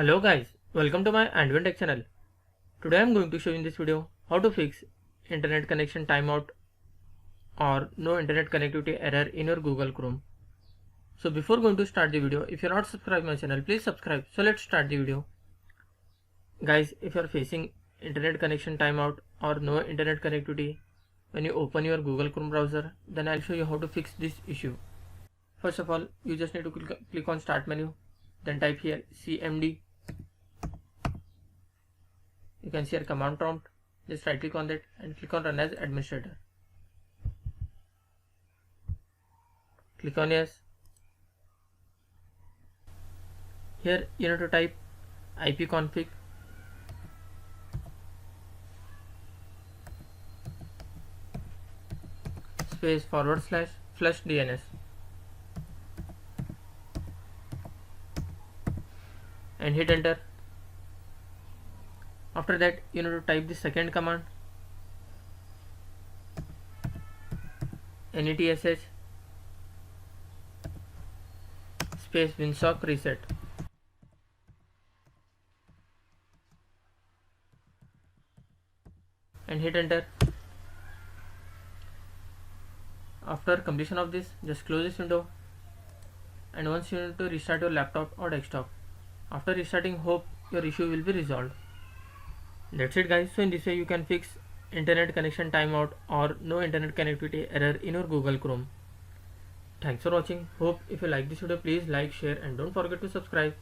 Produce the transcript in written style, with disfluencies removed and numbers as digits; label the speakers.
Speaker 1: Hello guys, welcome to my Advent Tech channel. Today I am going to show you in this video how to fix internet connection timeout or no internet connectivity error in your Google Chrome. So before going to start the video, if you are not subscribed my channel, please subscribe. So let's start the video. Guys, if you are facing internet connection timeout or no internet connectivity when you open your Google Chrome browser, then I'll show you how to fix this issue. First of all, you just need to click on start menu, then type here cmd. You can see your command prompt. Just right click on that and click on run as administrator. Click on yes. Here you need to type ipconfig space / flush DNS and hit enter. After that you need to type the second command netsh space winsock reset and hit enter. After completion of this, just close this window, and once you need to restart your laptop or desktop. After restarting, hope your issue will be resolved. That's it guys. So in this way you can fix internet connection timeout or no internet connectivity error in your Google Chrome. Thanks for watching. Hope if you like this video, please like, share and don't forget to subscribe.